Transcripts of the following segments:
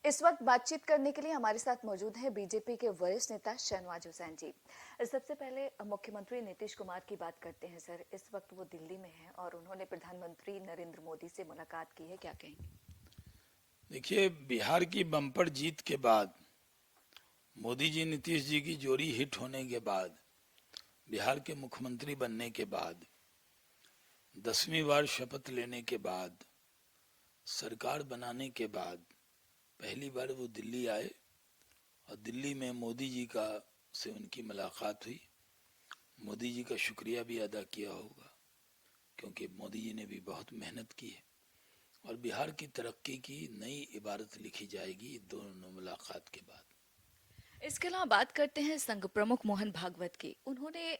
इस वक्त बातचीत करने के लिए हमारे साथ मौजूद हैं बीजेपी के वरिष्ठ नेता शहनवाज हुसैन जी। सबसे पहले मुख्यमंत्री नीतीश कुमार की बात करते हैं। सर, इस वक्त वो दिल्ली में हैं और उन्होंने प्रधानमंत्री नरेंद्र मोदी से मुलाकात की है, क्या कहेंगे? देखिए, बिहार की बम्पर जीत के बाद, मोदी जी नीतीश जी की जोड़ी हिट होने के बाद, बिहार के मुख्यमंत्री बनने के बाद, 10वीं बार शपथ लेने के बाद, सरकार बनाने के बाद पहली बार वो दिल्ली आए और दिल्ली में मोदी जी का से उनकी मुलाकात हुई। मोदी जी का शुक्रिया भी अदा किया होगा, क्योंकि मोदी जी ने भी बहुत मेहनत की है और बिहार की तरक्की की नई इबारत लिखी जाएगी दोनों मुलाकात के बाद। इसके अलावा बात करते हैं संघ प्रमुख मोहन भागवत की। उन्होंने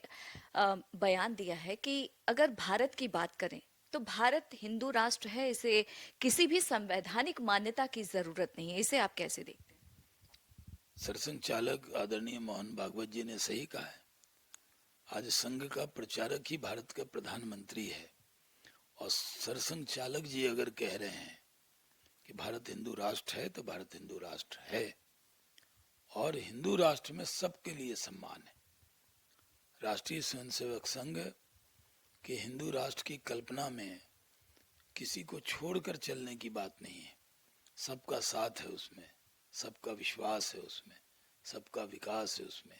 बयान दिया है कि अगर भारत की बात करें तो भारत हिंदू राष्ट्र है, इसे किसी भी संवैधानिक मान्यता की जरूरत नहीं है। इसे आप कैसे देखते हैं? सरसंघ चालक आदरणीय मोहन भागवत जी ने सही कहा है। आज संघ का प्रचारक ही भारत का प्रधानमंत्री है और सरसंघ चालक जी अगर कह रहे हैं कि भारत हिंदू राष्ट्र है तो भारत हिंदू राष्ट्र है और हिंदू राष्ट्र में सबके लिए सम्मान है। राष्ट्रीय स्वयंसेवक संघ के हिंदू राष्ट्र की कल्पना में किसी को छोड़कर चलने की बात नहीं है। सबका साथ है उसमें, सबका विश्वास है उसमें, सबका विकास है उसमें।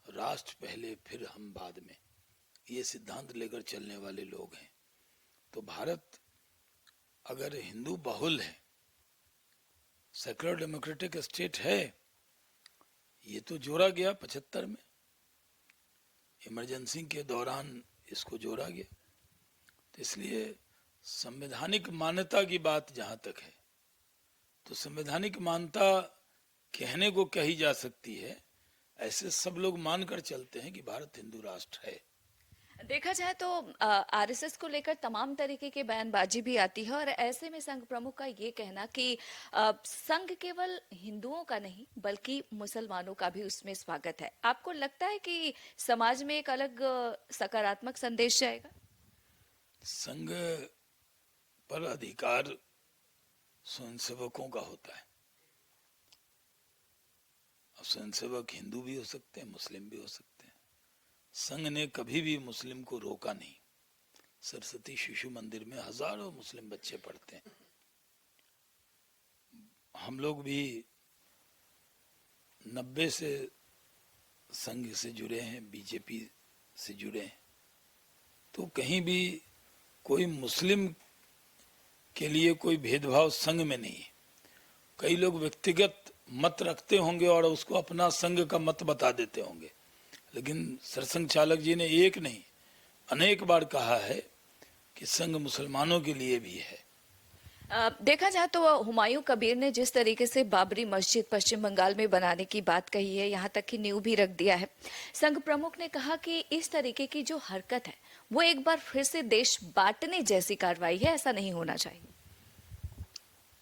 राष्ट्र पहले फिर हम बाद में, ये सिद्धांत लेकर चलने वाले लोग हैं। तो भारत अगर हिंदू बहुल है, सेक्युलर डेमोक्रेटिक स्टेट है, ये तो जोड़ा गया 75 में, इमरजेंसी के दौरान इसको जोड़ा गया। तो इसलिए संवैधानिक मान्यता की बात जहां तक है तो संवैधानिक मान्यता कहने को कही जा सकती है, ऐसे सब लोग मानकर चलते हैं कि भारत हिंदू राष्ट्र है। देखा जाए तो आरएसएस को लेकर तमाम तरीके की बयानबाजी भी आती है और ऐसे में संघ प्रमुख का ये कहना कि संघ केवल हिंदुओं का नहीं बल्कि मुसलमानों का भी उसमें स्वागत है। आपको लगता है कि समाज में एक अलग सकारात्मक संदेश जाएगा? संघ पर अधिकार स्वयंसेवकों का होता है। अब स्वयंसेवक हिंदू भी हो सकते हैं, मुस्लिम भी हो सकते हैं। संघ ने कभी भी मुस्लिम को रोका नहीं। सरस्वती शिशु मंदिर में हजारों मुस्लिम बच्चे पढ़ते हैं। हम लोग भी 90 से संघ से जुड़े हैं, बीजेपी से जुड़े हैं, तो कहीं भी कोई मुस्लिम के लिए कोई भेदभाव संघ में नहीं है। कई लोग व्यक्तिगत मत रखते होंगे और उसको अपना संघ का मत बता देते होंगे, लेकिन सरसंघ चालक जी ने एक नहीं अनेक बार कहा है कि संघ मुसलमानों के लिए भी है। देखा जाए तो हुमायूं कबीर ने जिस तरीके से बाबरी मस्जिद पश्चिम बंगाल में बनाने की बात कही है, यहाँ तक कि नींव भी रख दिया है। संघ प्रमुख ने कहा कि इस तरीके की जो हरकत है वो एक बार फिर से देश बांटने जैसी कार्रवाई है, ऐसा नहीं होना चाहिए।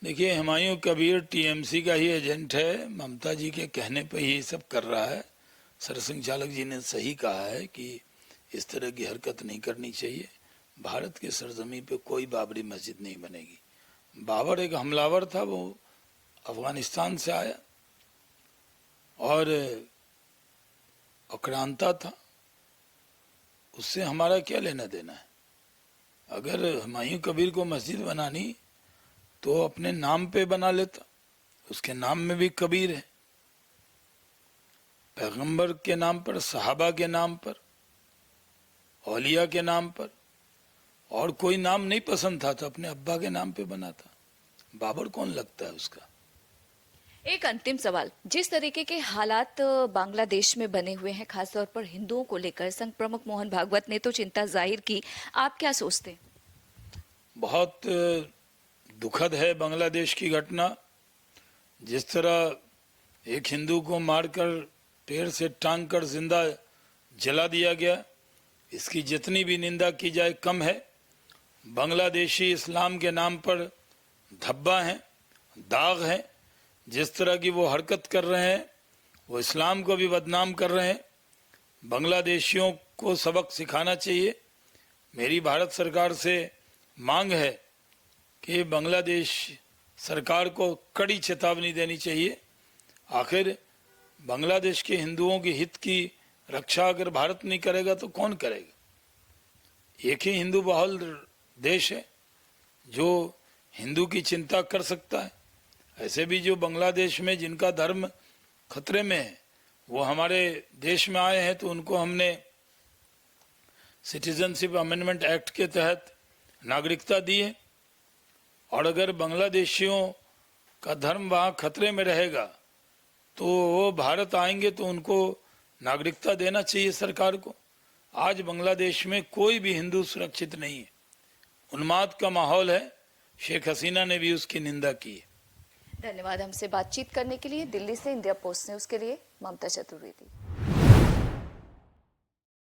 देखिए, हुमायूं कबीर टीएमसी का ही एजेंट है, ममता जी के कहने पर ही सब कर रहा है। सरसंघ चालक जी ने सही कहा है कि इस तरह की हरकत नहीं करनी चाहिए। भारत के सरजमी पे कोई बाबरी मस्जिद नहीं बनेगी। बाबर एक हमलावर था, वो अफगानिस्तान से आया और आक्रांता था, उससे हमारा क्या लेना देना है। अगर हुमायूं कबीर को मस्जिद बनानी तो अपने नाम पे बना लेता, उसके नाम में भी कबीर है। पैगंबर के नाम पर, सहाबा के नाम पर, औलिया के नाम पर, और कोई नाम नहीं पसंद था तो अपने अब्बा के नाम पे बना था। बाबर कौन लगता है उसका। एक अंतिम सवाल, जिस तरीके के हालात बांग्लादेश में बने हुए हैं खासतौर पर हिंदुओं को लेकर, संघ प्रमुख मोहन भागवत ने तो चिंता जाहिर की, आप क्या सोचते हैं? बहुत दुखद है बांग्लादेश की घटना। जिस तरह एक हिंदू को मारकर पेड़ से टांग कर जिंदा जला दिया गया, इसकी जितनी भी निंदा की जाए कम है। बांग्लादेशी इस्लाम के नाम पर धब्बा हैं, दाग हैं। जिस तरह की वो हरकत कर रहे हैं, वो इस्लाम को भी बदनाम कर रहे हैं। बांग्लादेशियों को सबक सिखाना चाहिए। मेरी भारत सरकार से मांग है कि बांग्लादेश सरकार को कड़ी चेतावनी देनी चाहिए। आखिर बांग्लादेश के हिंदुओं के हित की रक्षा अगर भारत नहीं करेगा तो कौन करेगा? एक ही हिंदू बहुल देश है जो हिंदू की चिंता कर सकता है। ऐसे भी जो बांग्लादेश में जिनका धर्म खतरे में है वो हमारे देश में आए हैं, तो उनको हमने सिटीजनशिप अमेंडमेंट एक्ट के तहत नागरिकता दी है। और अगर बांग्लादेशियों का धर्म वहाँ खतरे में रहेगा तो वो भारत आएंगे तो उनको नागरिकता देना चाहिए सरकार को। आज बांग्लादेश में कोई भी हिंदू सुरक्षित नहीं है, उन्माद का माहौल है। शेख हसीना ने भी उसकी निंदा की है। धन्यवाद हमसे बातचीत करने के लिए। दिल्ली से इंडिया पोस्ट न्यूज के लिए ममता चतुर्वेदी।